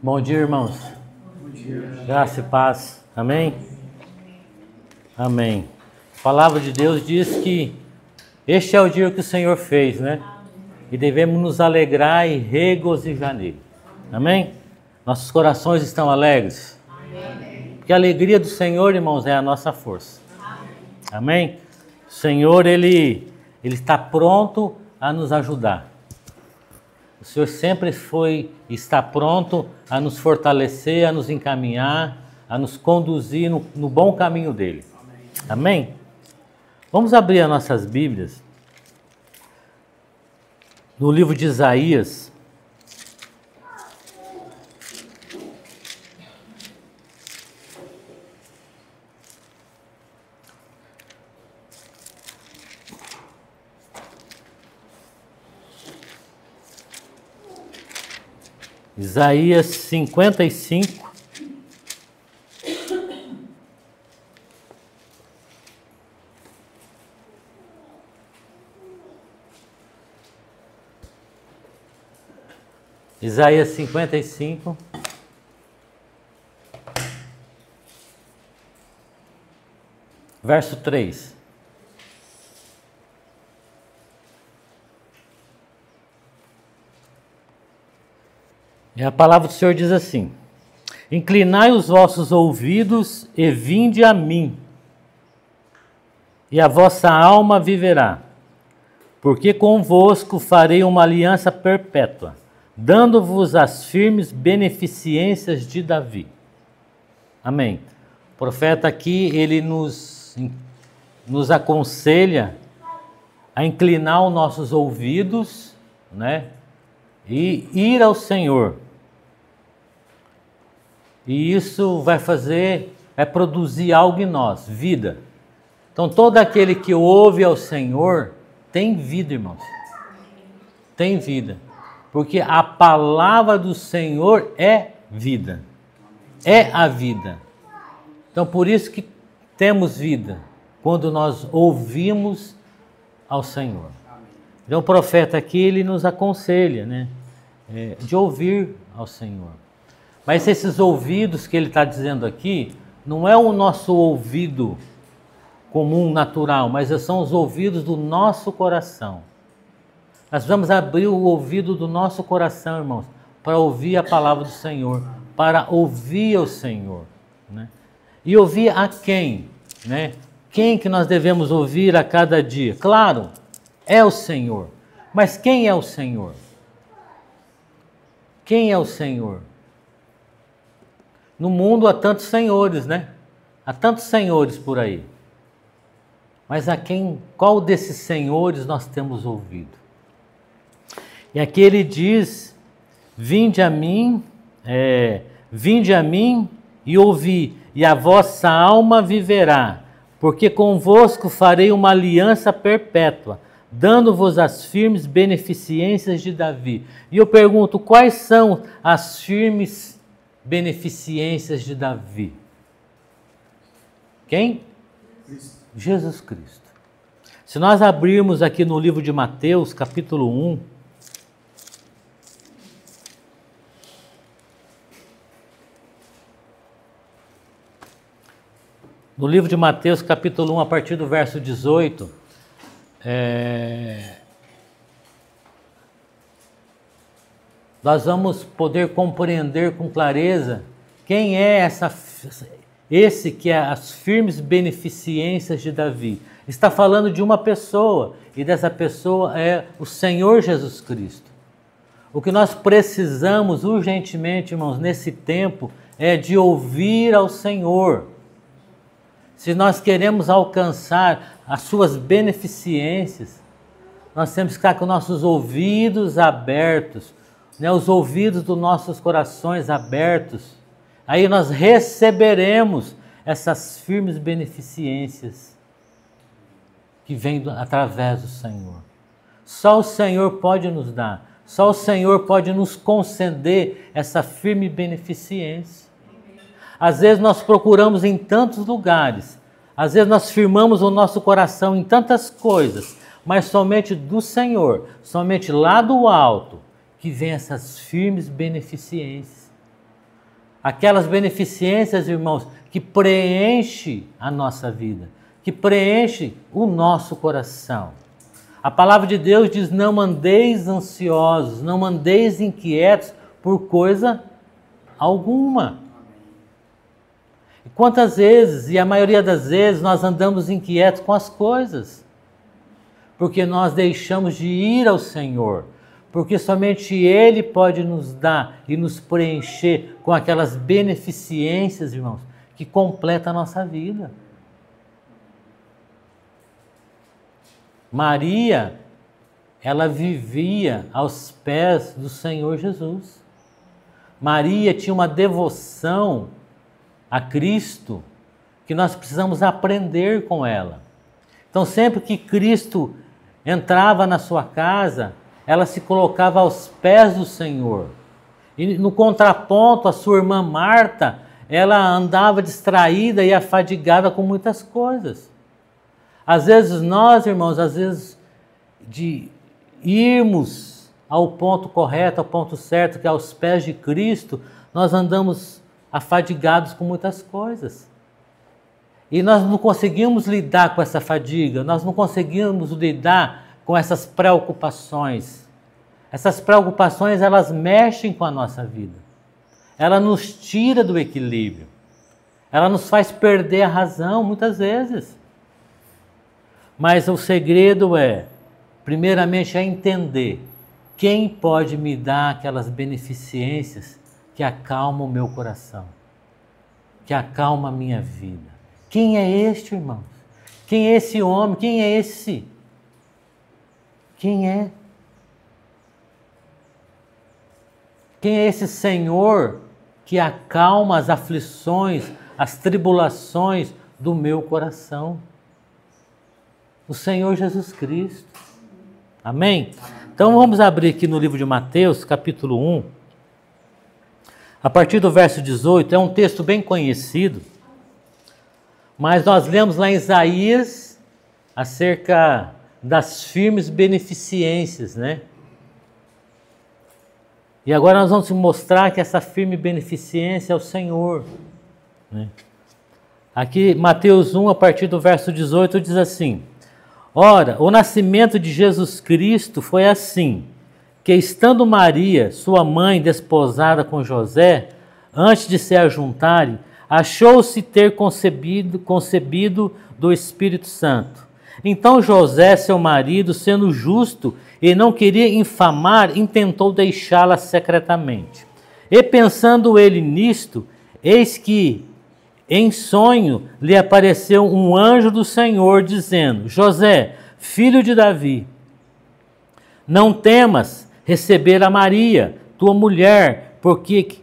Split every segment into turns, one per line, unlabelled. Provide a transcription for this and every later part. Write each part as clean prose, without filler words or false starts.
Bom dia, irmãos.
Bom dia.
Graça e paz. Amém? Amém. A palavra de Deus diz que este é o dia que o Senhor fez, né? E devemos nos alegrar e regozijar nele. Amém? Nossos corações estão alegres? Amém. Porque a alegria do Senhor, irmãos, é a nossa força. Amém? O Senhor, Ele está pronto a nos ajudar. O Senhor sempre está pronto a nos fortalecer, a nos encaminhar, a nos conduzir no bom caminho dele. Amém? Vamos abrir as nossas Bíblias no livro de Isaías. Isaías 55. Isaías 55. Verso 3. E a palavra do Senhor diz assim: inclinai os vossos ouvidos e vinde a mim, e a vossa alma viverá, porque convosco farei uma aliança perpétua, dando-vos as firmes beneficências de Davi. Amém. O profeta aqui, ele nos aconselha a inclinar os nossos ouvidos, né? E ir ao Senhor. E isso vai produzir algo em nós, vida. Então todo aquele que ouve ao Senhor tem vida, irmãos. Tem vida. Porque a palavra do Senhor é vida. É a vida. Então por isso que temos vida, quando nós ouvimos ao Senhor. Então o profeta aqui, ele nos aconselha, né, de ouvir ao Senhor. Mas esses ouvidos que ele está dizendo aqui, não é o nosso ouvido comum, natural, mas são os ouvidos do nosso coração. Nós vamos abrir o ouvido do nosso coração, irmãos, para ouvir a palavra do Senhor, para ouvir o Senhor, né? E ouvir a quem, né? Quem que nós devemos ouvir a cada dia? Claro, é o Senhor. Mas quem é o Senhor? Quem é o Senhor? No mundo há tantos senhores, né? Há tantos senhores por aí. Mas qual desses senhores nós temos ouvido? E aqui ele diz: vinde a mim e ouvi, e a vossa alma viverá, porque convosco farei uma aliança perpétua, dando-vos as firmes beneficências de Davi. E eu pergunto, quais são as firmes beneficências de Davi? Quem?
Cristo.
Jesus Cristo. Se nós abrirmos aqui no livro de Mateus, capítulo 1, no livro de Mateus, capítulo 1, a partir do verso 18, nós vamos poder compreender com clareza quem é esse que é as firmes beneficências de Davi. Está falando de uma pessoa, e dessa pessoa é o Senhor Jesus Cristo. O que nós precisamos urgentemente, irmãos, nesse tempo, é de ouvir ao Senhor. Se nós queremos alcançar as suas beneficências, nós temos que ficar com nossos ouvidos abertos, né, os ouvidos dos nossos corações abertos. Aí nós receberemos essas firmes beneficências que vêm através do Senhor. Só o Senhor pode nos dar, só o Senhor pode nos conceder essa firme beneficência. Às vezes nós procuramos em tantos lugares, às vezes nós firmamos o nosso coração em tantas coisas, mas somente do Senhor, somente lá do alto, que vem essas firmes beneficências. Aquelas beneficências, irmãos, que preenche a nossa vida, que preenche o nosso coração. A palavra de Deus diz: não andeis ansiosos, não andeis inquietos por coisa alguma. E quantas vezes, e a maioria das vezes, nós andamos inquietos com as coisas, porque nós deixamos de ir ao Senhor, porque somente Ele pode nos dar e nos preencher com aquelas beneficências, irmãos, que completa a nossa vida. Maria, ela vivia aos pés do Senhor Jesus. Maria tinha uma devoção a Cristo que nós precisamos aprender com ela. Então, sempre que Cristo entrava na sua casa, ela se colocava aos pés do Senhor. E no contraponto, a sua irmã Marta, ela andava distraída e afadigada com muitas coisas. Às vezes nós, irmãos, de irmos ao ponto correto, ao ponto certo, que é aos pés de Cristo, nós andamos afadigados com muitas coisas. E nós não conseguimos lidar com essa fadiga, nós não conseguimos lidar com essas preocupações. Essas preocupações, elas mexem com a nossa vida. Ela nos tira do equilíbrio. Ela nos faz perder a razão, muitas vezes. Mas o segredo é, primeiramente, é entender quem pode me dar aquelas beneficências que acalmam o meu coração, que acalma a minha vida. Quem é este, irmãos? Quem é esse homem? Quem é esse? Quem é? Quem é esse Senhor que acalma as aflições, as tribulações do meu coração? O Senhor Jesus Cristo. Amém? Então vamos abrir aqui no livro de Mateus, capítulo 1, a partir do verso 18, é um texto bem conhecido, mas nós lemos lá em Isaías acerca das firmes beneficências, né? E agora nós vamos mostrar que essa firme beneficência é o Senhor, né? Aqui, Mateus 1, a partir do verso 18, diz assim: ora, o nascimento de Jesus Cristo foi assim, que estando Maria, sua mãe, desposada com José, antes de se ajuntarem, achou-se ter concebido do Espírito Santo. Então José, seu marido, sendo justo e não queria infamar, intentou deixá-la secretamente. E pensando ele nisto, eis que em sonho lhe apareceu um anjo do Senhor, dizendo: José, filho de Davi, não temas receber a Maria, tua mulher, porque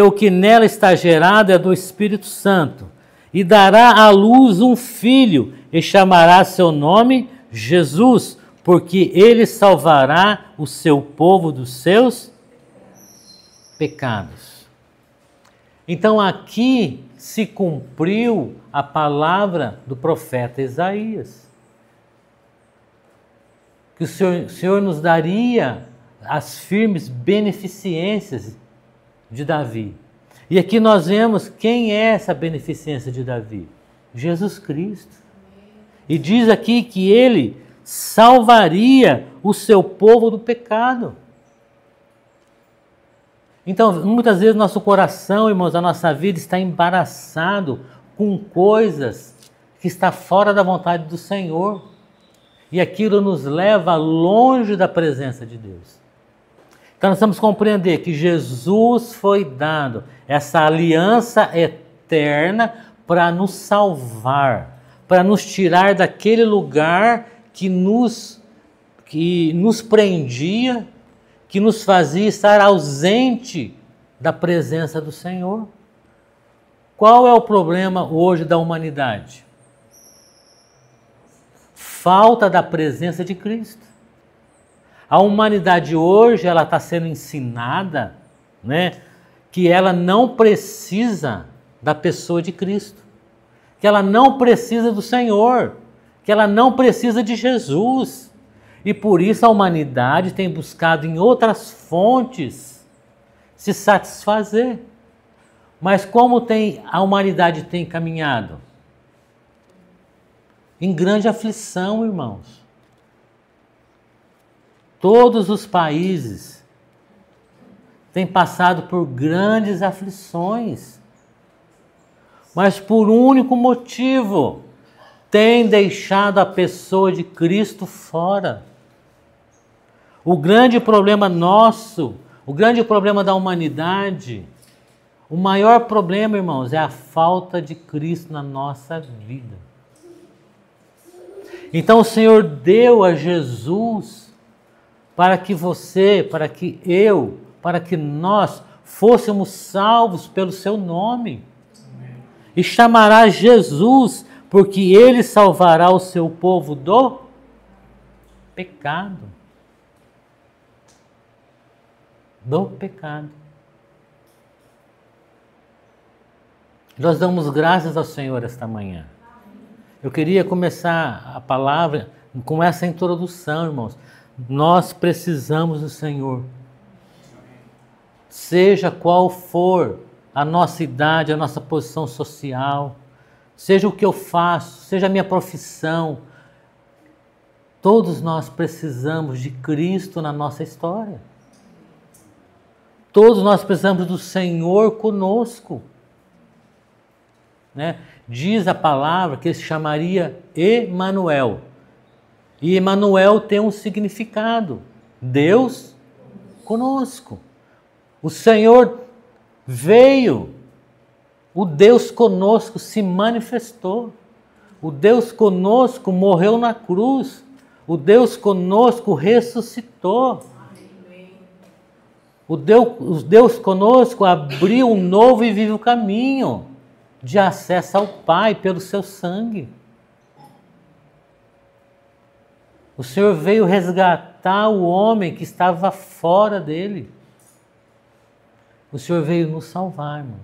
o que nela está gerado é do Espírito Santo, e dará à luz um filho, e chamará seu nome Jesus, porque ele salvará o seu povo dos seus pecados. Então aqui se cumpriu a palavra do profeta Isaías, que o Senhor nos daria as firmes beneficências de Davi. E aqui nós vemos quem é essa beneficência de Davi: Jesus Cristo. E diz aqui que ele salvaria o seu povo do pecado. Então, muitas vezes nosso coração, irmãos, a nossa vida está embaraçado com coisas que está fora da vontade do Senhor. E aquilo nos leva longe da presença de Deus. Então nós temos que compreender que Jesus foi dado essa aliança eterna para nos salvar, para nos tirar daquele lugar que nos prendia, que nos fazia estar ausente da presença do Senhor. Qual é o problema hoje da humanidade? Falta da presença de Cristo. A humanidade hoje, ela está sendo ensinada, né, que ela não precisa da pessoa de Cristo, que ela não precisa do Senhor, que ela não precisa de Jesus. E por isso a humanidade tem buscado em outras fontes se satisfazer. Mas como a humanidade tem caminhado? Em grande aflição, irmãos. Todos os países têm passado por grandes aflições, mas por um único motivo: têm deixado a pessoa de Cristo fora. O grande problema nosso, o grande problema da humanidade, o maior problema, irmãos, é a falta de Cristo na nossa vida. Então o Senhor deu a Jesus para que você, para que eu, para que nós fôssemos salvos pelo seu nome. Amém. E chamará Jesus, porque ele salvará o seu povo do pecado. Do pecado. Nós damos graças ao Senhor esta manhã. Eu queria começar a palavra com essa introdução, irmãos. Nós precisamos do Senhor. Seja qual for a nossa idade, a nossa posição social, seja o que eu faço, seja a minha profissão, todos nós precisamos de Cristo na nossa história. Todos nós precisamos do Senhor conosco. Né? Diz a palavra que ele se chamaria Emanuel. E Emanuel tem um significado: Deus conosco. O Senhor veio, o Deus conosco se manifestou. O Deus conosco morreu na cruz. O Deus conosco ressuscitou. O Deus conosco abriu um novo e vivo caminho de acesso ao Pai pelo seu sangue. O Senhor veio resgatar o homem que estava fora dele. O Senhor veio nos salvar, irmãos.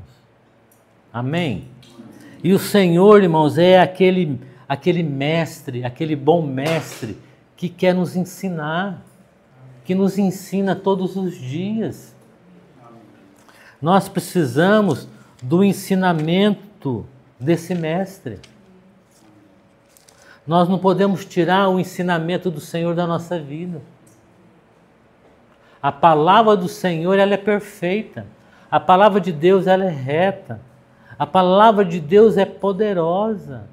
Amém? E o Senhor, irmãos, é aquele mestre, aquele bom mestre que quer nos ensinar, que nos ensina todos os dias. Nós precisamos do ensinamento desse mestre. Nós não podemos tirar o ensinamento do Senhor da nossa vida. A palavra do Senhor, ela é perfeita. A palavra de Deus, ela é reta. A palavra de Deus é poderosa.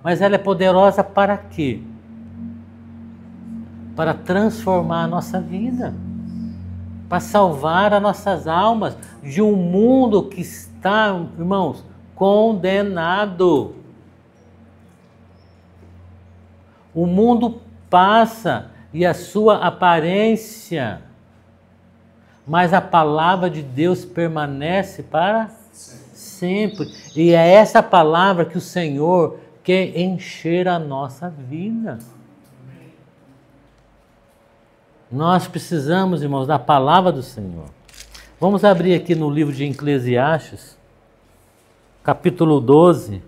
Mas ela é poderosa para quê? Para transformar a nossa vida. Para salvar as nossas almas de um mundo que está, irmãos, condenado. O mundo passa e a sua aparência, mas a palavra de Deus permanece para sempre. E é essa palavra que o Senhor quer encher a nossa vida. Nós precisamos, irmãos, da palavra do Senhor. Vamos abrir aqui no livro de Eclesiastes, capítulo 12.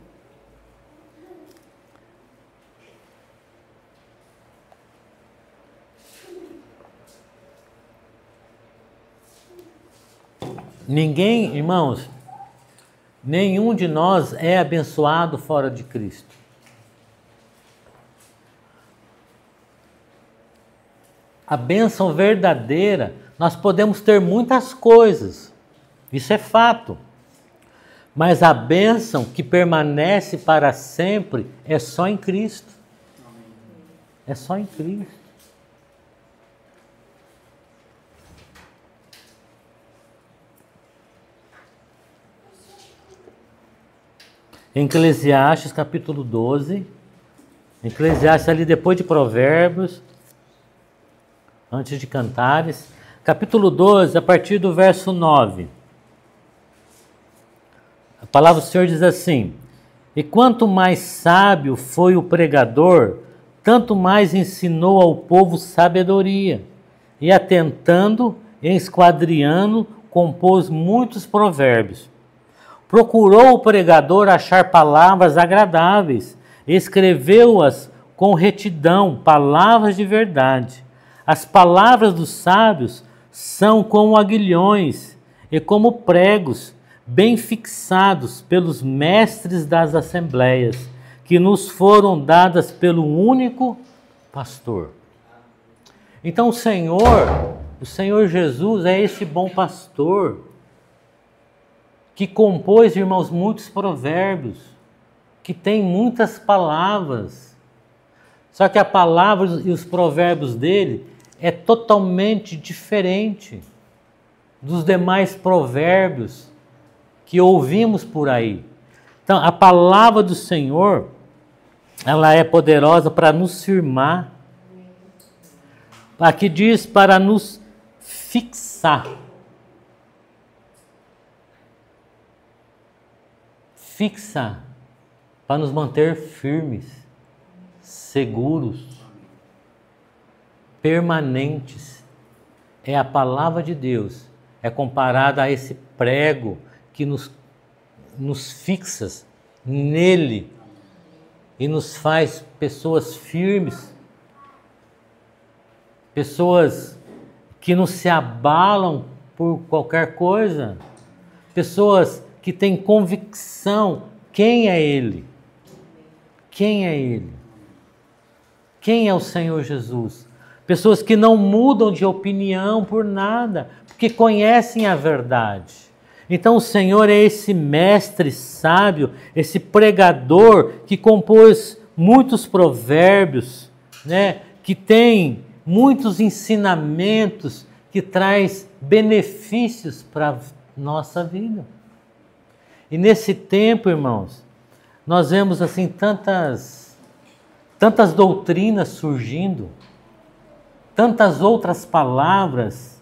Ninguém, irmãos, nenhum de nós é abençoado fora de Cristo. A bênção verdadeira, nós podemos ter muitas coisas, isso é fato. Mas a bênção que permanece para sempre é só em Cristo. É só em Cristo. Em Eclesiastes, capítulo 12. Eclesiastes ali depois de Provérbios, antes de Cantares. Capítulo 12, a partir do verso 9. A palavra do Senhor diz assim: E quanto mais sábio foi o pregador, tanto mais ensinou ao povo sabedoria. E atentando, esquadriando, compôs muitos provérbios. Procurou o pregador achar palavras agradáveis, escreveu-as com retidão, palavras de verdade. As palavras dos sábios são como aguilhões e como pregos, bem fixados pelos mestres das assembleias, que nos foram dadas pelo único pastor. Então o Senhor Jesus é esse bom pastor que compôs, irmãos, muitos provérbios, que tem muitas palavras. Só que a palavra e os provérbios dele é totalmente diferente dos demais provérbios que ouvimos por aí. Então, a palavra do Senhor, ela é poderosa para nos firmar. Aqui diz para nos fixar. Fixar, para nos manter firmes, seguros, permanentes. É a palavra de Deus, é comparada a esse prego que nos fixa nele e nos faz pessoas firmes, pessoas que não se abalam por qualquer coisa, pessoas que têm convicção. Quem é Ele? Quem é Ele? Quem é o Senhor Jesus? Pessoas que não mudam de opinião por nada, porque conhecem a verdade. Então o Senhor é esse mestre sábio, esse pregador que compôs muitos provérbios, né? Que tem muitos ensinamentos, que traz benefícios para a nossa vida. E nesse tempo, irmãos, nós vemos assim tantas doutrinas surgindo, tantas outras palavras,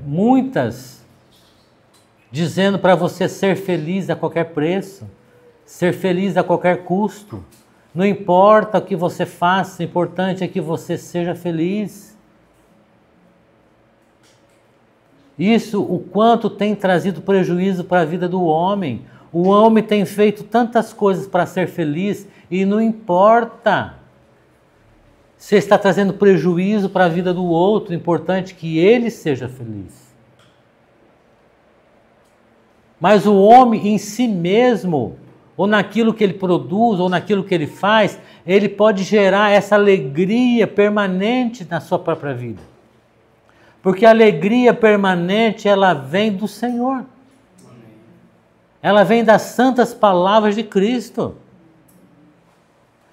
muitas dizendo para você ser feliz a qualquer preço, ser feliz a qualquer custo. Não importa o que você faça, o importante é que você seja feliz. Isso, o quanto tem trazido prejuízo para a vida do homem. O homem tem feito tantas coisas para ser feliz e não importa se está trazendo prejuízo para a vida do outro, o importante é que ele seja feliz. Mas o homem em si mesmo, ou naquilo que ele produz, ou naquilo que ele faz, ele pode gerar essa alegria permanente na sua própria vida. Porque a alegria permanente, ela vem do Senhor. Ela vem das santas palavras de Cristo.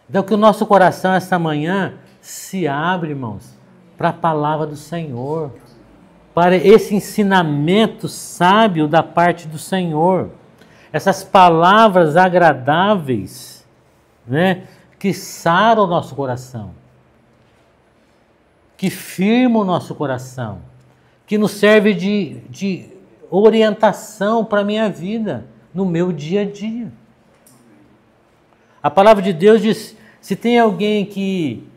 Então que o nosso coração esta manhã se abre, irmãos, para a palavra do Senhor, para esse ensinamento sábio da parte do Senhor. Essas palavras agradáveis, né, que saram o nosso coração, que firmam o nosso coração, que nos serve de orientação para a minha vida, no meu dia a dia. A palavra de Deus diz, se tem alguém que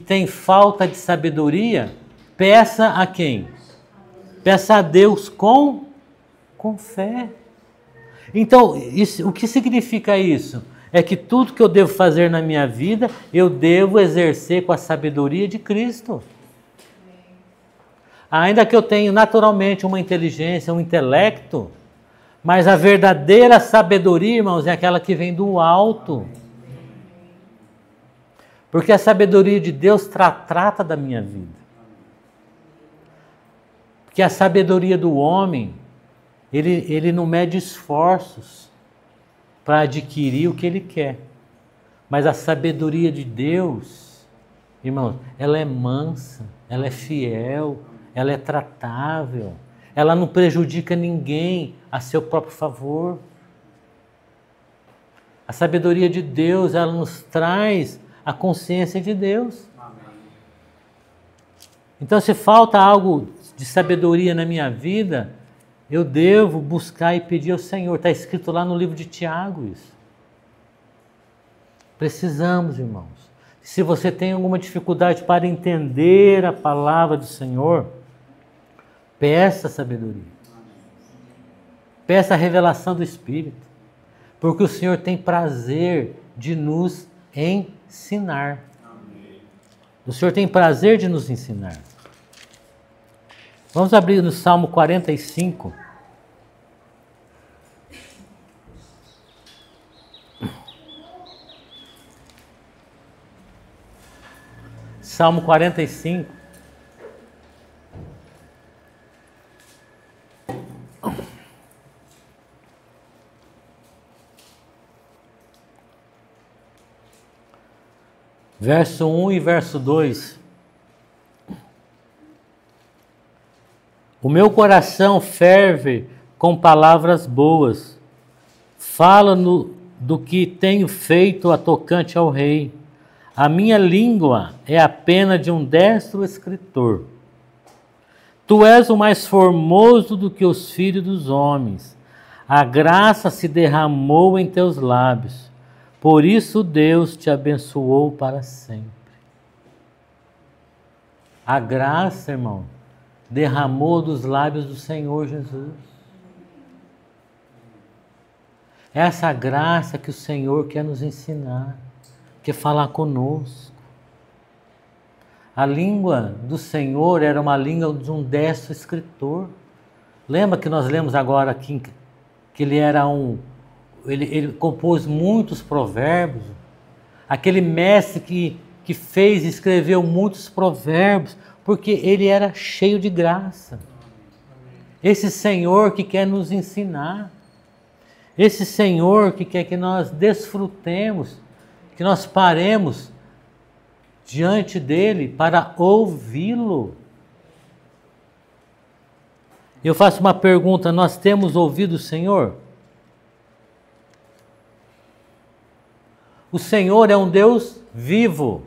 tem falta de sabedoria, peça a quem? Peça a Deus com fé. Então, o que significa isso? É que tudo que eu devo fazer na minha vida, eu devo exercer com a sabedoria de Cristo. Ainda que eu tenha naturalmente uma inteligência, um intelecto, mas a verdadeira sabedoria, irmãos, é aquela que vem do alto. Porque a sabedoria de Deus trata da minha vida. Porque a sabedoria do homem, ele não mede esforços para adquirir o que ele quer. Mas a sabedoria de Deus, irmãos, ela é mansa, ela é fiel, ela é tratável, ela não prejudica ninguém a seu próprio favor. A sabedoria de Deus, ela nos traz a consciência de Deus. Então, se falta algo de sabedoria na minha vida, eu devo buscar e pedir ao Senhor. Está escrito lá no livro de Tiago isso. Precisamos, irmãos. Se você tem alguma dificuldade para entender a palavra do Senhor, peça sabedoria. Peça a revelação do Espírito. Porque o Senhor tem prazer de nos ensinar. O Senhor tem prazer de nos ensinar. Vamos abrir no Salmo 45. Salmo 45. Verso 1 e verso 2. O meu coração ferve com palavras boas. Fala-no do que tenho feito a tocante ao rei. A minha língua é a pena de um destro escritor. Tu és o mais formoso do que os filhos dos homens. A graça se derramou em teus lábios. Por isso Deus te abençoou para sempre. A graça, irmão, derramou dos lábios do Senhor Jesus. Essa graça que o Senhor quer nos ensinar, quer falar conosco. A língua do Senhor era uma língua de um destro escritor. Lembra que nós lemos agora aqui que ele era ele compôs muitos provérbios. Aquele mestre que fez e escreveu muitos provérbios, porque ele era cheio de graça. Esse Senhor que quer nos ensinar. Esse Senhor que quer que nós desfrutemos, que nós paremos diante dele para ouvi-lo. Eu faço uma pergunta: nós temos ouvido o Senhor? O Senhor é um Deus vivo.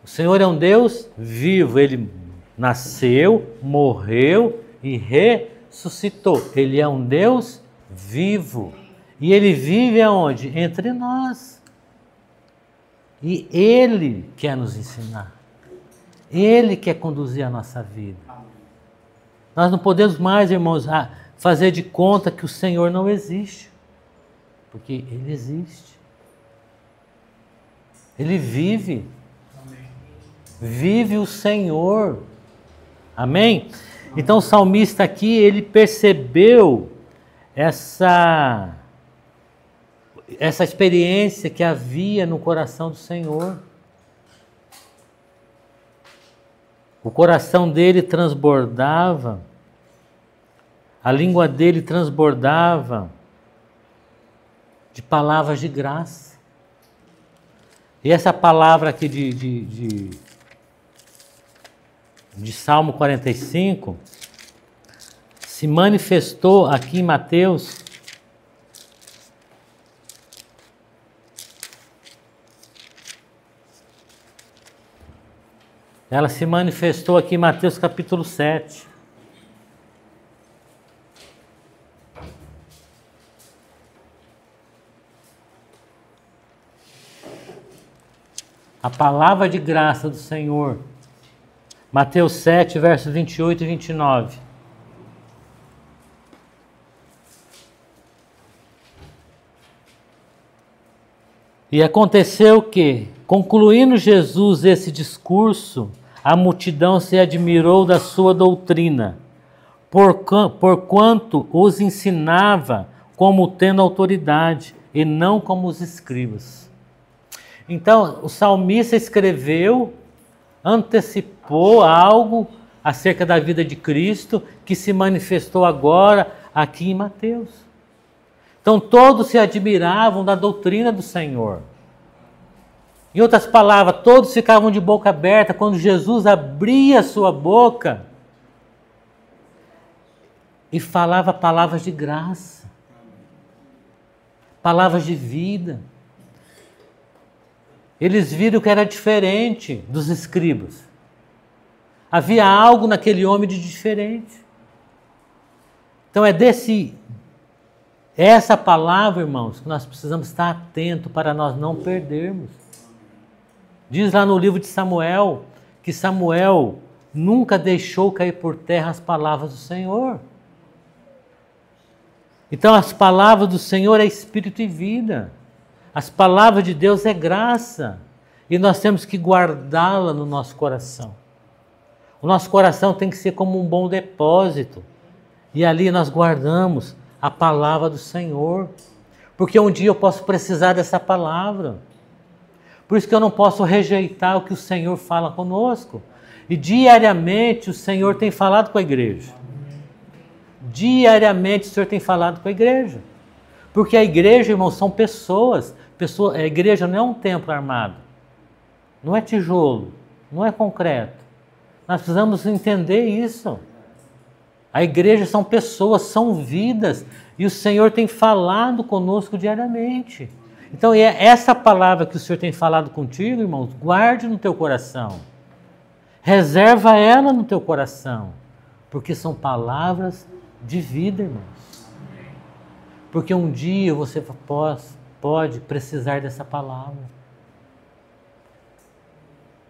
O Senhor é um Deus vivo. Ele nasceu, morreu e ressuscitou. Ele é um Deus vivo. E Ele vive aonde? Entre nós. E Ele quer nos ensinar. Ele quer conduzir a nossa vida. Nós não podemos mais, irmãos, fazer de conta que o Senhor não existe. Porque Ele existe. Ele vive. Amém. Vive o Senhor. Amém? Então o salmista aqui, ele percebeu essa experiência que havia no coração do Senhor. O coração dele transbordava, a língua dele transbordava de palavras de graça. E essa palavra aqui de Salmo 45 se manifestou aqui em Mateus. Ela se manifestou aqui em Mateus capítulo 7. A palavra de graça do Senhor. Mateus 7, versos 28 e 29. E aconteceu que, concluindo Jesus esse discurso, a multidão se admirou da sua doutrina, porquanto os ensinava como tendo autoridade, e não como os escribas. Então, o salmista escreveu, antecipou algo acerca da vida de Cristo, que se manifestou agora aqui em Mateus. Então, todos se admiravam da doutrina do Senhor. Em outras palavras, todos ficavam de boca aberta quando Jesus abria a sua boca e falava palavras de graça, palavras de vida. Eles viram que era diferente dos escribas. Havia algo naquele homem de diferente. Então essa palavra, irmãos, que nós precisamos estar atentos para nós não perdermos. Diz lá no livro de Samuel, que Samuel nunca deixou cair por terra as palavras do Senhor. Então as palavras do Senhor é espírito e vida. As palavras de Deus é graça. E nós temos que guardá-la no nosso coração. O nosso coração tem que ser como um bom depósito. E ali nós guardamos a palavra do Senhor. Porque um dia eu posso precisar dessa palavra. Por isso que eu não posso rejeitar o que o Senhor fala conosco. E diariamente o Senhor tem falado com a igreja. Diariamente o Senhor tem falado com a igreja. Porque a igreja, irmãos, são pessoas. A igreja não é um templo armado. Não é tijolo. Não é concreto. Nós precisamos entender isso. A igreja são pessoas, são vidas. E o Senhor tem falado conosco diariamente. Então, essa palavra que o Senhor tem falado contigo, irmãos, guarde no teu coração. Reserva ela no teu coração. Porque são palavras de vida, irmãos. Porque um dia você pode precisar dessa palavra.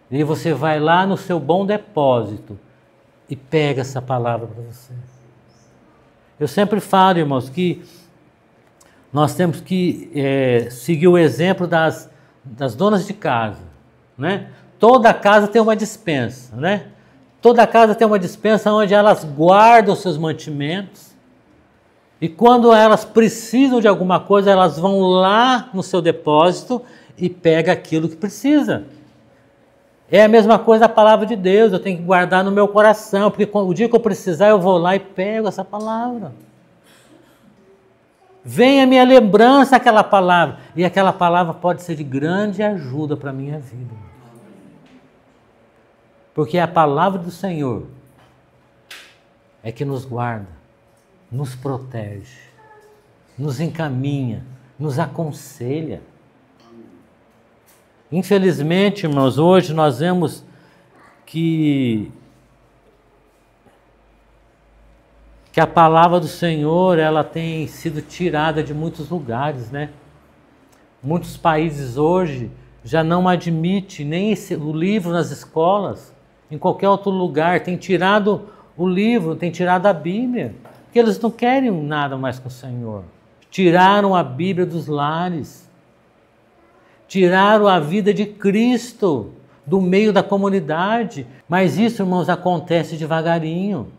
E você vai lá no seu bom depósito e pega essa palavra para você. Eu sempre falo, irmãos, que nós temos que seguir o exemplo das donas de casa, né? Toda casa tem uma despensa, né? Toda casa tem uma despensa onde elas guardam seus mantimentos. E quando elas precisam de alguma coisa, elas vão lá no seu depósito e pegam aquilo que precisa. É a mesma coisa a palavra de Deus, eu tenho que guardar no meu coração, porque o dia que eu precisar eu vou lá e pego essa palavra. Vem a minha lembrança aquela palavra, e aquela palavra pode ser de grande ajuda para a minha vida. Porque a palavra do Senhor é que nos guarda, nos protege, nos encaminha, nos aconselha. Infelizmente, irmãos, hoje nós vemos que a palavra do Senhor, ela tem sido tirada de muitos lugares, né? Muitos países hoje já não admitem nem o livro nas escolas, em qualquer outro lugar, tem tirado o livro, tem tirado a Bíblia, porque eles não querem nada mais com o Senhor. Tiraram a Bíblia dos lares. Tiraram a vida de Cristo do meio da comunidade. Mas isso, irmãos, acontece devagarinho.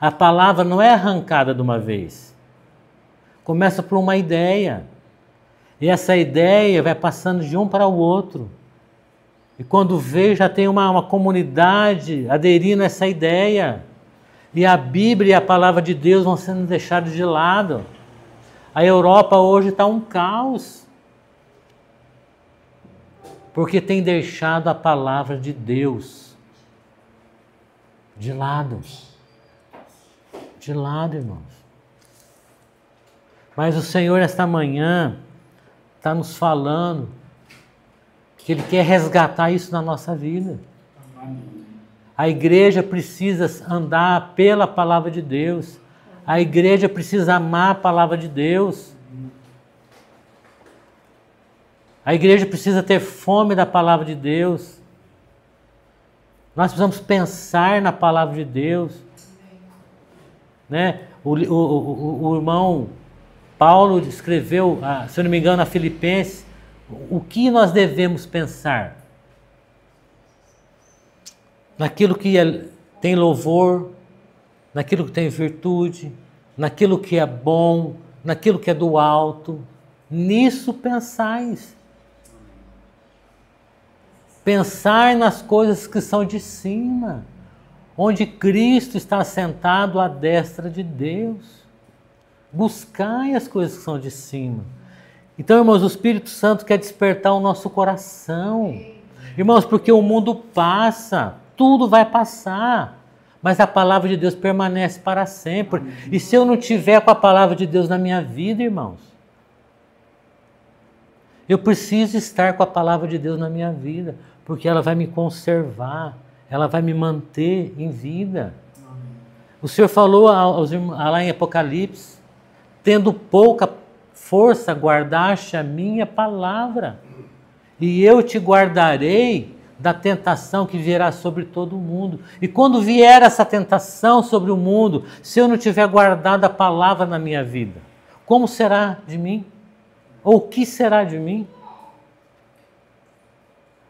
A palavra não é arrancada de uma vez. Começa por uma ideia. E essa ideia vai passando de um para o outro. E quando vê, já tem uma comunidade aderindo a essa ideia. E a Bíblia e a palavra de Deus vão sendo deixados de lado. A Europa hoje está um caos. Porque tem deixado a palavra de Deus de lado. De lado, irmãos. Mas o Senhor, esta manhã, está nos falando que Ele quer resgatar isso na nossa vida. A igreja precisa andar pela palavra de Deus. A igreja precisa amar a palavra de Deus. A igreja precisa ter fome da palavra de Deus. Nós precisamos pensar na palavra de Deus. Né? O irmão Paulo escreveu, se eu não me engano, a Filipenses, o que nós devemos pensar? Naquilo que tem louvor, naquilo que tem virtude, naquilo que é bom, naquilo que é do alto. Nisso pensais. Pensar nas coisas que são de cima, onde Cristo está assentado à destra de Deus. Buscai as coisas que são de cima. Então, irmãos, o Espírito Santo quer despertar o nosso coração. Irmãos, porque o mundo passa, tudo vai passar, mas a palavra de Deus permanece para sempre. E se eu não tiver com a palavra de Deus na minha vida, irmãos, eu preciso estar com a palavra de Deus na minha vida, porque ela vai me conservar, ela vai me manter em vida. O Senhor falou lá em Apocalipse, tendo pouca força, guardaste a minha palavra, e eu te guardarei da tentação que virá sobre todo o mundo. E quando vier essa tentação sobre o mundo, se eu não tiver guardado a palavra na minha vida, como será de mim? Ou o que será de mim?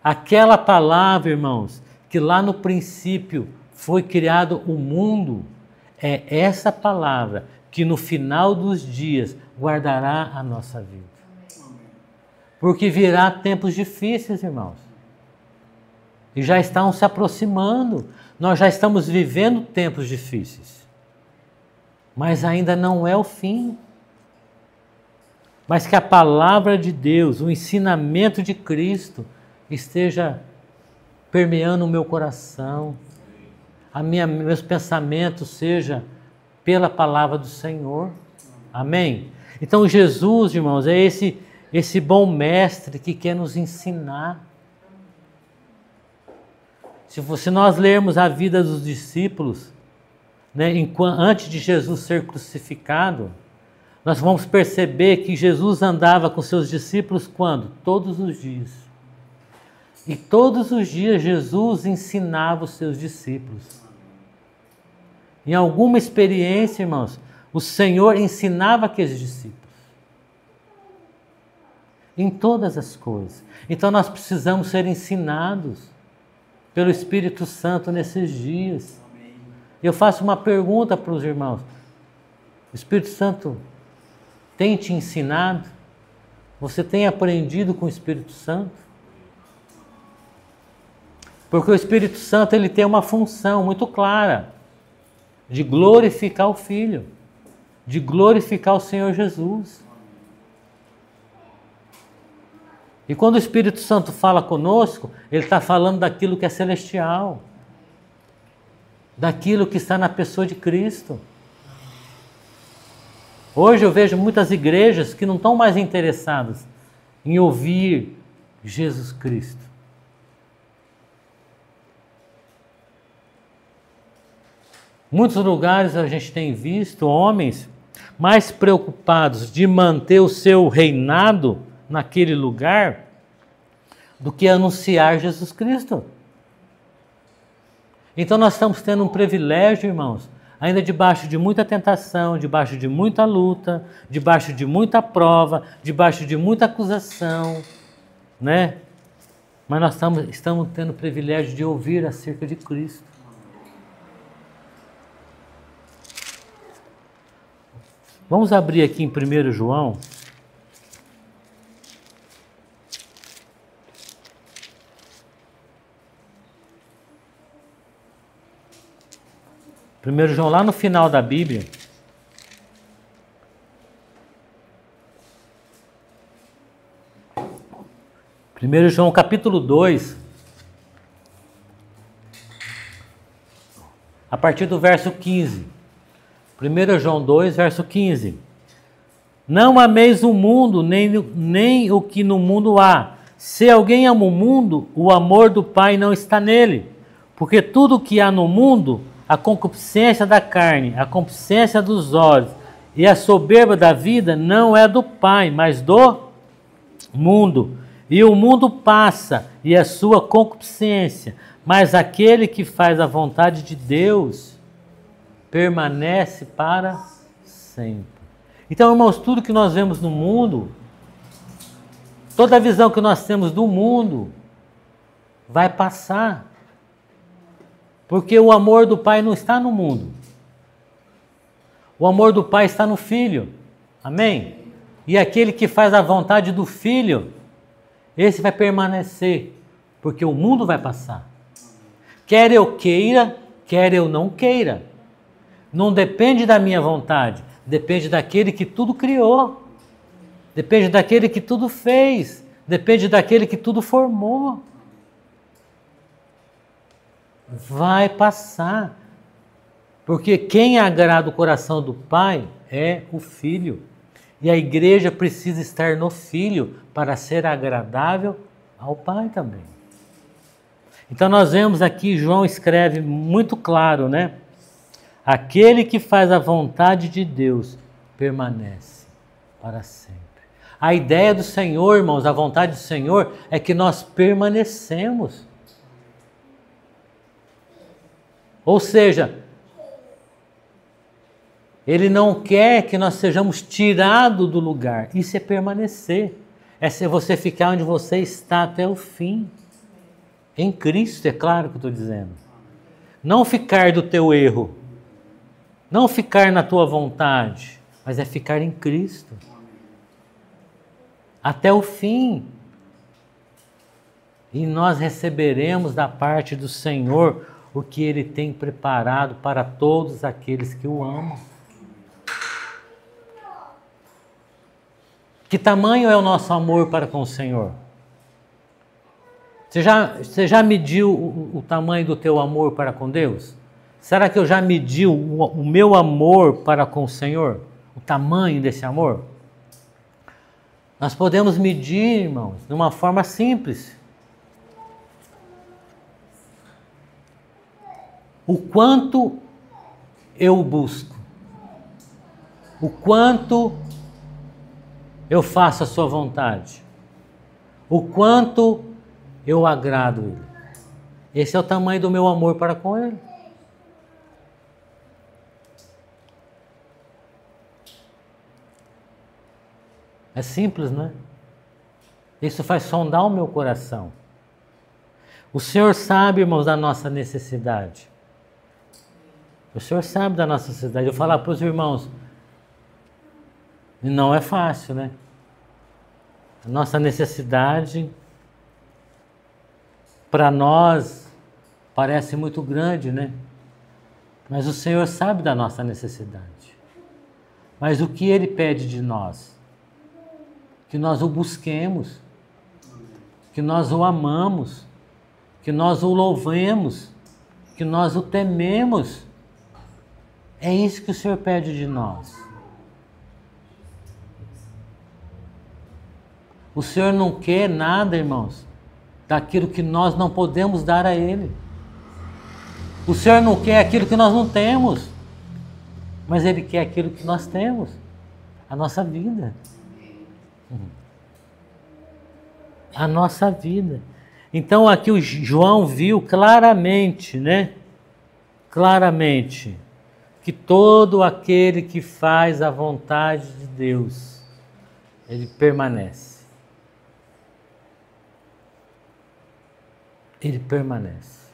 Aquela palavra, irmãos, que lá no princípio foi criado o mundo, é essa palavra que no final dos dias guardará a nossa vida. Porque virá tempos difíceis, irmãos. E já estão se aproximando. Nós já estamos vivendo tempos difíceis. Mas ainda não é o fim. Mas que a palavra de Deus, o ensinamento de Cristo, esteja permeando o meu coração. Meus pensamentos sejam pela palavra do Senhor. Amém? Então Jesus, irmãos, é esse bom mestre que quer nos ensinar. Se nós lermos a vida dos discípulos, né, antes de Jesus ser crucificado, nós vamos perceber que Jesus andava com seus discípulos quando? Todos os dias. E todos os dias Jesus ensinava os seus discípulos. Em alguma experiência, irmãos, o Senhor ensinava aqueles discípulos. Em todas as coisas. Então nós precisamos ser ensinados pelo Espírito Santo nesses dias. Eu faço uma pergunta para os irmãos. O Espírito Santo tem te ensinado? Você tem aprendido com o Espírito Santo? Porque o Espírito Santo ele tem uma função muito clara de glorificar o Filho, de glorificar o Senhor Jesus. E quando o Espírito Santo fala conosco, ele está falando daquilo que é celestial, daquilo que está na pessoa de Cristo. Hoje eu vejo muitas igrejas que não estão mais interessadas em ouvir Jesus Cristo. Muitos lugares a gente tem visto homens mais preocupados de manter o seu reinado naquele lugar do que anunciar Jesus Cristo. Então nós estamos tendo um privilégio, irmãos, ainda debaixo de muita tentação, debaixo de muita luta, debaixo de muita prova, debaixo de muita acusação, né? Mas nós estamos tendo o privilégio de ouvir acerca de Cristo. Vamos abrir aqui em 1 João. 1 João, lá no final da Bíblia. Primeiro João, capítulo 2. A partir do verso 15. 1 João 2, verso 15. Não ameis o mundo, nem o que no mundo há. Se alguém ama o mundo, o amor do Pai não está nele. Porque tudo o que há no mundo, a concupiscência da carne, a concupiscência dos olhos e a soberba da vida não é do Pai, mas do mundo. E o mundo passa e a sua concupiscência, mas aquele que faz a vontade de Deus permanece para sempre. Então, irmãos, tudo que nós vemos no mundo, toda a visão que nós temos do mundo vai passar. Porque o amor do Pai não está no mundo. O amor do Pai está no Filho. Amém? E aquele que faz a vontade do Filho, esse vai permanecer. Porque o mundo vai passar. Quer eu queira, quer eu não queira. Não depende da minha vontade. Depende daquele que tudo criou. Depende daquele que tudo fez. Depende daquele que tudo formou. Vai passar. Porque quem agrada o coração do Pai é o Filho. E a igreja precisa estar no Filho para ser agradável ao Pai também. Então nós vemos aqui, João escreve muito claro, né? Aquele que faz a vontade de Deus permanece para sempre. A ideia do Senhor, irmãos, a vontade do Senhor é que nós permanecemos. Ou seja, Ele não quer que nós sejamos tirados do lugar. Isso é permanecer. É ser você ficar onde você está até o fim. Em Cristo, é claro que eu estou dizendo. Não ficar do teu erro. Não ficar na tua vontade. Mas é ficar em Cristo. até o fim. E nós receberemos da parte do Senhor o que Ele tem preparado para todos aqueles que o amam. Que tamanho é o nosso amor para com o Senhor? Você já mediu o tamanho do teu amor para com Deus? Será que eu já medi o meu amor para com o Senhor? O tamanho desse amor? Nós podemos medir, irmãos, de uma forma simples. O quanto eu busco, o quanto eu faço a sua vontade, o quanto eu agrado Ele. Esse é o tamanho do meu amor para com Ele. É simples, não é? Isso faz sondar o meu coração. O Senhor sabe, irmãos, da nossa necessidade. O Senhor sabe da nossa necessidade. Eu falar para os irmãos, não é fácil, né? A nossa necessidade, para nós, parece muito grande, né? Mas o Senhor sabe da nossa necessidade. Mas o que Ele pede de nós? Que nós o busquemos, que nós o amamos, que nós o louvemos, que nós o tememos. É isso que o Senhor pede de nós. O Senhor não quer nada, irmãos, daquilo que nós não podemos dar a Ele. O Senhor não quer aquilo que nós não temos, mas Ele quer aquilo que nós temos, a nossa vida. A nossa vida. Então aqui o João viu claramente, né? Claramente, que todo aquele que faz a vontade de Deus, ele permanece. Ele permanece.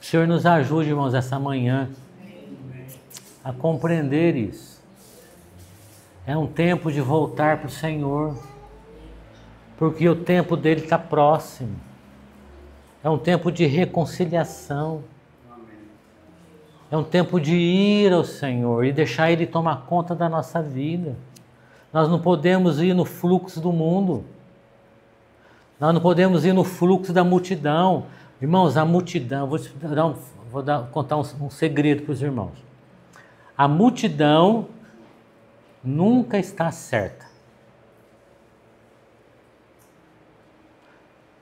O Senhor nos ajude, irmãos, essa manhã a compreender isso. É um tempo de voltar para o Senhor, porque o tempo dele está próximo. É um tempo de reconciliação. É um tempo de ir ao Senhor e deixar Ele tomar conta da nossa vida. Nós não podemos ir no fluxo do mundo. Nós não podemos ir no fluxo da multidão. Irmãos, a multidão, contar um segredo para os irmãos. A multidão nunca está certa.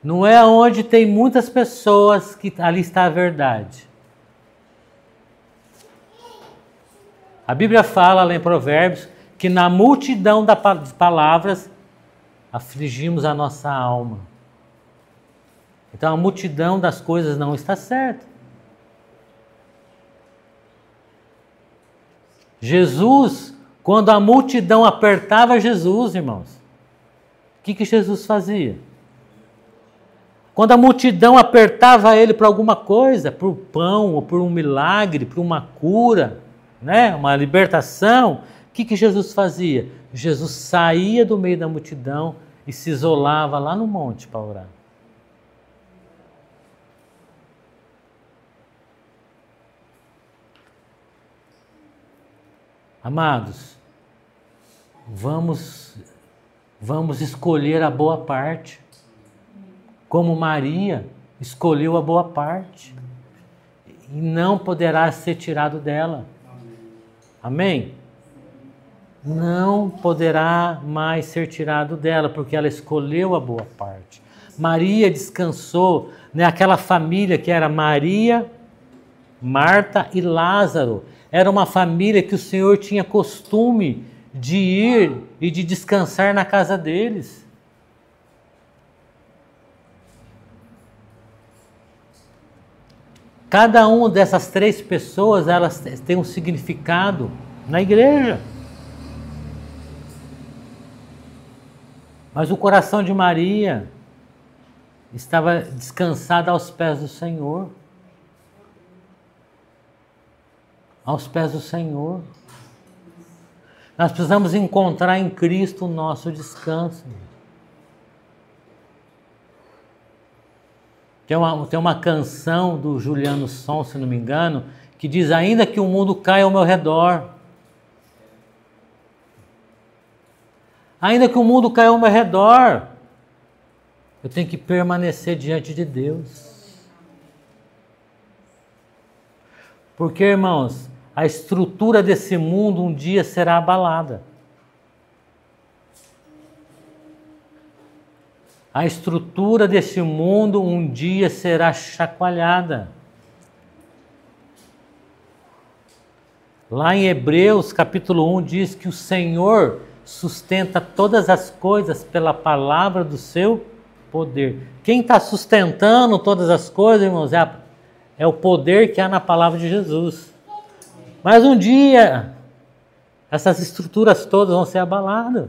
Não é onde tem muitas pessoas que ali está a verdade. A Bíblia fala lá em Provérbios que na multidão das palavras afligimos a nossa alma. Então a multidão das coisas não está certa. Jesus, quando a multidão apertava Jesus, irmãos, o que Jesus fazia? Quando a multidão apertava Ele por alguma coisa, por pão, ou por um milagre, por uma cura, né? Uma libertação, o que Jesus fazia? Jesus saía do meio da multidão e se isolava lá no monte para orar. Amados, vamos escolher a boa parte, como Maria escolheu a boa parte, e não poderá ser tirado dela. Amém? Não poderá mais ser tirado dela, porque ela escolheu a boa parte. Maria descansou, né? Aquela família que era Maria, Marta e Lázaro. Era uma família que o Senhor tinha costume de ir e de descansar na casa deles. Cada uma dessas três pessoas, elas têm um significado na igreja. Mas o coração de Maria estava descansado aos pés do Senhor. Aos pés do Senhor. Nós precisamos encontrar em Cristo o nosso descanso. Tem uma canção do Juliano Som, se não me engano, que diz: ainda que o mundo caia ao meu redor, ainda que o mundo caia ao meu redor, eu tenho que permanecer diante de Deus. Porque, irmãos, a estrutura desse mundo um dia será abalada. A estrutura desse mundo um dia será chacoalhada. Lá em Hebreus, capítulo 1, diz que o Senhor sustenta todas as coisas pela palavra do seu poder. Quem está sustentando todas as coisas, irmãos, é o poder que há na palavra de Jesus. Mas um dia, essas estruturas todas vão ser abaladas.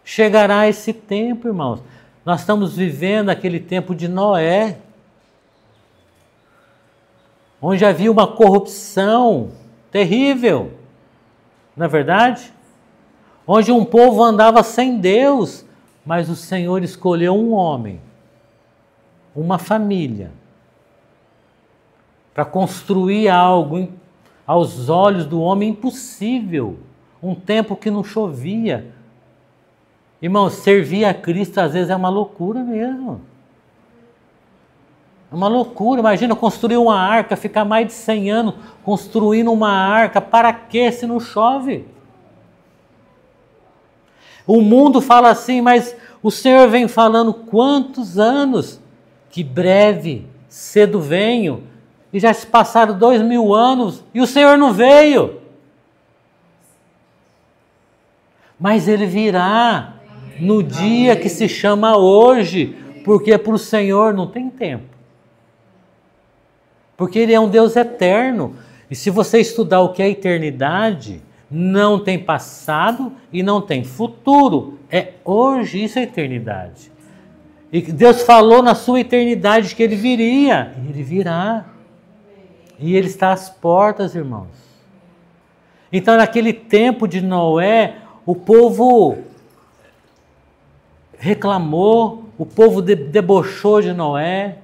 Chegará esse tempo, irmãos. Nós estamos vivendo aquele tempo de Noé, onde havia uma corrupção terrível, não é verdade? Onde um povo andava sem Deus, mas o Senhor escolheu um homem, uma família, para construir algo aos olhos do homem impossível, um tempo que não chovia. Irmãos, servir a Cristo às vezes é uma loucura mesmo. É uma loucura. Imagina construir uma arca, ficar mais de 100 anos construindo uma arca. Para quê se não chove? O mundo fala assim, mas o Senhor vem falando quantos anos? Que breve, cedo venho. E já se passaram 2000 anos e o Senhor não veio. Mas Ele virá no dia que se chama hoje, porque para o Senhor não tem tempo. Porque Ele é um Deus eterno. E se você estudar o que é eternidade, não tem passado e não tem futuro. É hoje, isso é eternidade. E Deus falou na sua eternidade que Ele viria. E Ele virá. E Ele está às portas, irmãos. Então, naquele tempo de Noé, o povo reclamou, o povo debochou de Noé,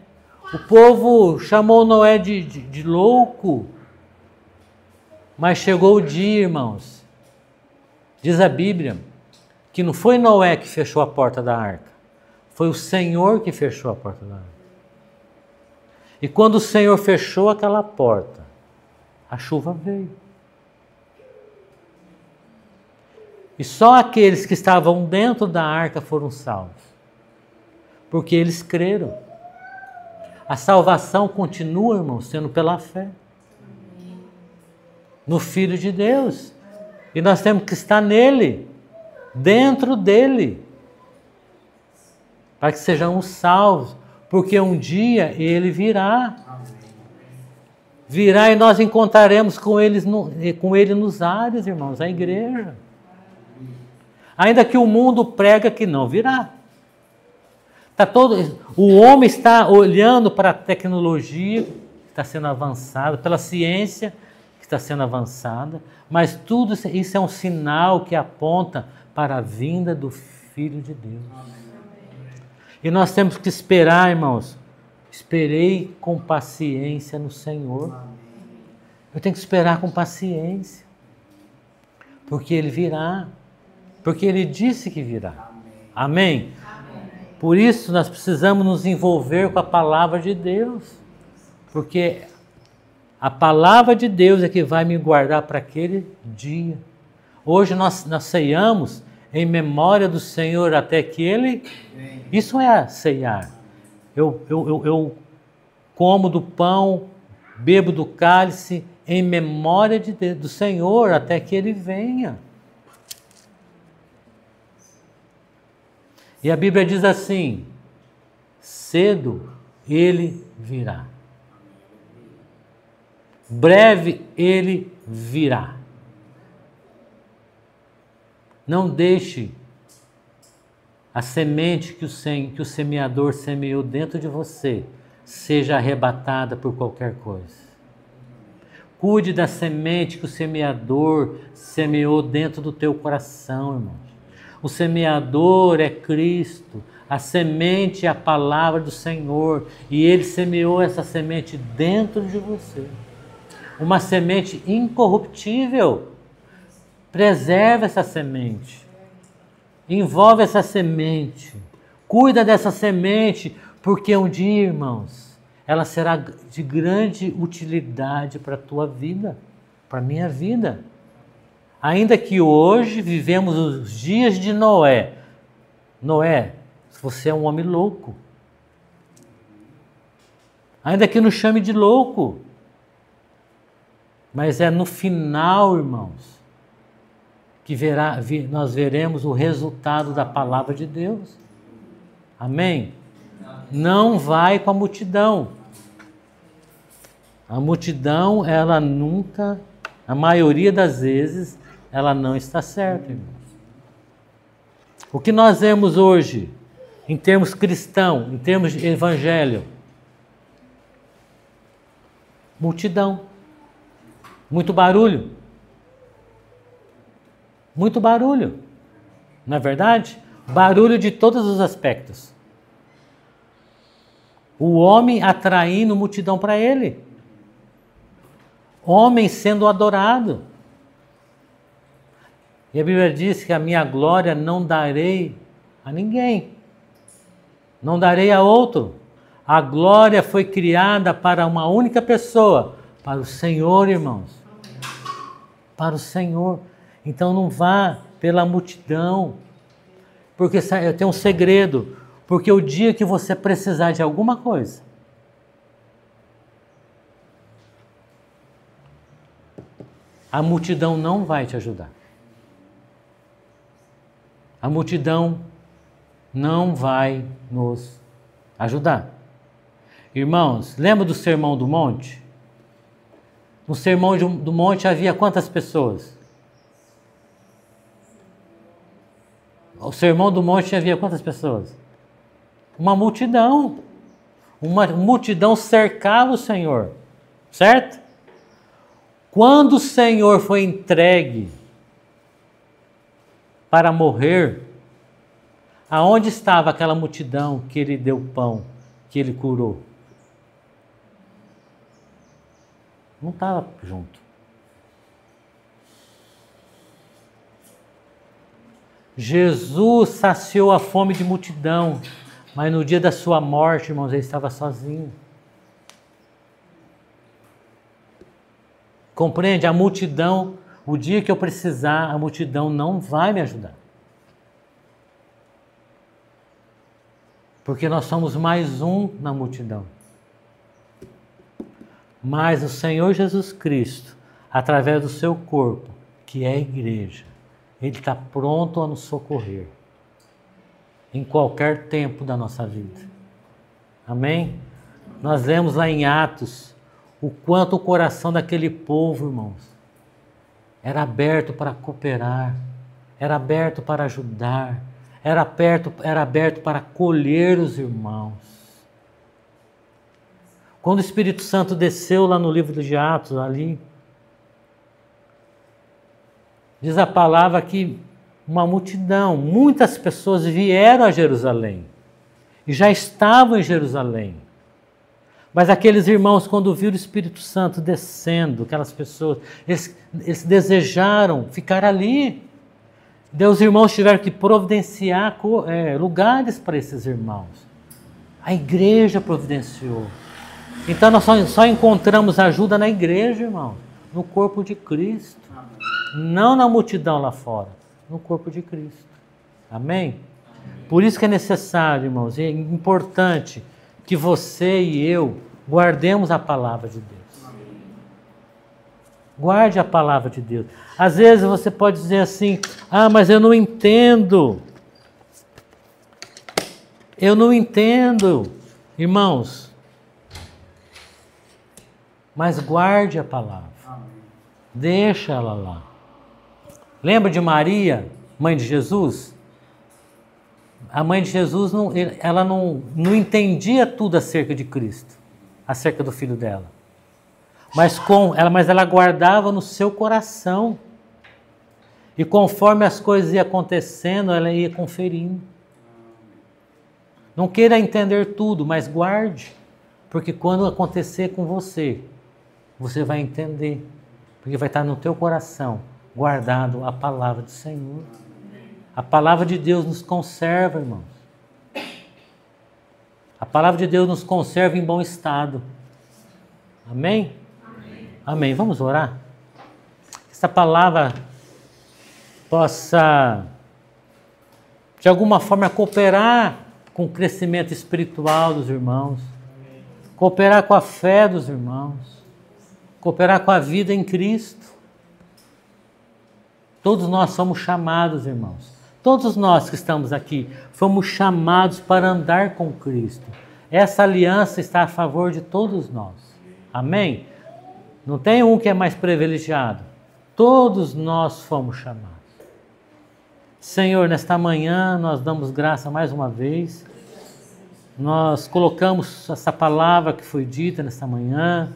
o povo chamou Noé de louco. Mas chegou o dia, irmãos, diz a Bíblia, que não foi Noé que fechou a porta da arca, foi o Senhor que fechou a porta da arca. E quando o Senhor fechou aquela porta, a chuva veio. E só aqueles que estavam dentro da arca foram salvos, porque eles creram. A salvação continua, irmão, sendo pela fé no Filho de Deus. E nós temos que estar nele, dentro dele, para que sejamos salvos, porque um dia ele virá. Virá e nós encontraremos com ele nos ares, irmãos, a igreja. Ainda que o mundo prega que não virá. O homem está olhando para a tecnologia que está sendo avançada, pela ciência que está sendo avançada, mas tudo isso é um sinal que aponta para a vinda do Filho de Deus. E nós temos que esperar, irmãos. Esperei com paciência no Senhor. Eu tenho que esperar com paciência, porque Ele virá. Porque Ele disse que virá. Amém? Por isso nós precisamos nos envolver com a palavra de Deus. Porque a palavra de Deus é que vai me guardar para aquele dia. Hoje nós ceiamos em memória do Senhor até que Ele... Isso é ceiar. Eu como do pão, bebo do cálice em memória do Senhor até que Ele venha. E a Bíblia diz assim: cedo Ele virá. Breve Ele virá. Não deixe a semente que o semeador semeou dentro de você seja arrebatada por qualquer coisa. Cuide da semente que o semeador semeou dentro do teu coração, irmãos. O semeador é Cristo, a semente é a palavra do Senhor, e Ele semeou essa semente dentro de você. Uma semente incorruptível. Preserva essa semente. Envolve essa semente. Cuida dessa semente, porque um dia, irmãos, ela será de grande utilidade para a tua vida, para a minha vida. Ainda que hoje vivemos os dias de Noé. Noé, você é um homem louco. Ainda que nos chame de louco. Mas é no final, irmãos, que nós veremos o resultado da palavra de Deus. Amém? Não vai com a multidão. A multidão, ela nunca, a maioria das vezes, ela não está certa, irmãos. O que nós vemos hoje, em termos cristãos, em termos de evangelho? Multidão. Muito barulho. Muito barulho. Não é verdade? Barulho de todos os aspectos. O homem atraindo multidão para ele. Homem sendo adorado. E a Bíblia diz que a minha glória não darei a ninguém. Não darei a outro. A glória foi criada para uma única pessoa. Para o Senhor, irmãos. Para o Senhor. Então não vá pela multidão. Porque eu tenho um segredo. Porque o dia que você precisar de alguma coisa, a multidão não vai te ajudar. A multidão não vai nos ajudar. Irmãos, lembra do Sermão do Monte? No Sermão do Monte havia quantas pessoas? O Sermão do Monte havia quantas pessoas? Uma multidão. Uma multidão cercava o Senhor. Certo? Quando o Senhor foi entregue para morrer, aonde estava aquela multidão que ele deu pão, que ele curou? Não estava junto. Jesus saciou a fome de multidão, mas no dia da sua morte, irmãos, ele estava sozinho. Compreende? A multidão, o dia que eu precisar, a multidão não vai me ajudar. Porque nós somos mais um na multidão. Mas o Senhor Jesus Cristo, através do seu corpo, que é a igreja, Ele está pronto a nos socorrer. Em qualquer tempo da nossa vida. Amém? Nós lemos lá em Atos o quanto o coração daquele povo, irmãos, era aberto para cooperar, era aberto para ajudar, era aberto para acolher os irmãos. Quando o Espírito Santo desceu lá no livro de Atos, ali, diz a palavra que uma multidão, muitas pessoas vieram a Jerusalém e já estavam em Jerusalém. Mas aqueles irmãos, quando viram o Espírito Santo descendo, aquelas pessoas, eles desejaram ficar ali. Os irmãos tiveram que providenciar lugares para esses irmãos. A igreja providenciou. Então nós só encontramos ajuda na igreja, irmão, no corpo de Cristo. Não na multidão lá fora, no corpo de Cristo. Amém? Por isso que é necessário, irmãos, é importante que você e eu guardemos a palavra de Deus. Guarde a palavra de Deus. Às vezes você pode dizer assim, mas eu não entendo. Eu não entendo. Irmãos, mas guarde a palavra. Deixa ela lá. Lembra de Maria, mãe de Jesus? A mãe de Jesus, ela não entendia tudo acerca de Cristo, acerca do filho dela. Mas ela guardava no seu coração. E conforme as coisas iam acontecendo, ela ia conferindo. Não queira entender tudo, mas guarde. Porque quando acontecer com você, você vai entender. Porque vai estar no teu coração guardado a palavra do Senhor. A palavra de Deus nos conserva, irmãos. A palavra de Deus nos conserva em bom estado. Amém? Amém. Amém. Vamos orar? Essa palavra possa, de alguma forma, cooperar com o crescimento espiritual dos irmãos, cooperar com a fé dos irmãos, cooperar com a vida em Cristo. Todos nós somos chamados, irmãos. Todos nós que estamos aqui fomos chamados para andar com Cristo. Essa aliança está a favor de todos nós. Amém? Não tem um que é mais privilegiado. Todos nós fomos chamados. Senhor, nesta manhã nós damos graça mais uma vez. Nós colocamos essa palavra que foi dita nesta manhã,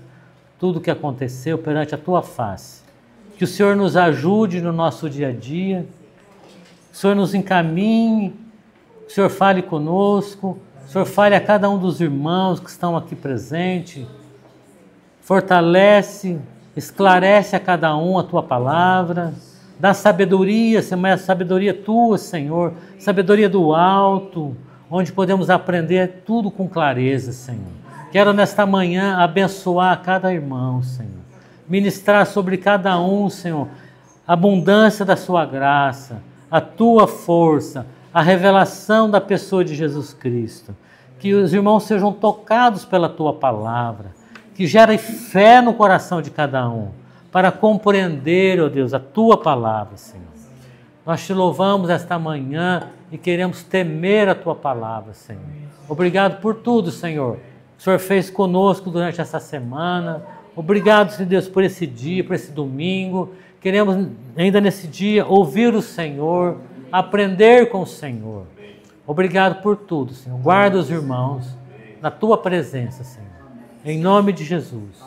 tudo o que aconteceu perante a Tua face. Que o Senhor nos ajude no nosso dia a dia, que o Senhor nos encaminhe, que o Senhor fale conosco, que o Senhor fale a cada um dos irmãos que estão aqui presentes, fortalece, esclarece a cada um a Tua palavra, dá sabedoria, mas a sabedoria Tua, Senhor, sabedoria do alto, onde podemos aprender tudo com clareza, Senhor. Quero nesta manhã abençoar cada irmão, Senhor. Ministrar sobre cada um, Senhor, a abundância da Sua graça, a Tua força, a revelação da pessoa de Jesus Cristo. Que os irmãos sejam tocados pela Tua palavra, que gere fé no coração de cada um, para compreender, ó Deus, a Tua palavra, Senhor. Nós Te louvamos esta manhã e queremos temer a Tua palavra, Senhor. Obrigado por tudo, Senhor. O Senhor fez conosco durante essa semana. Obrigado, Senhor Deus, por esse dia, por esse domingo. Queremos ainda nesse dia ouvir o Senhor, aprender com o Senhor. Obrigado por tudo, Senhor. Guarda os irmãos na Tua presença, Senhor. Em nome de Jesus.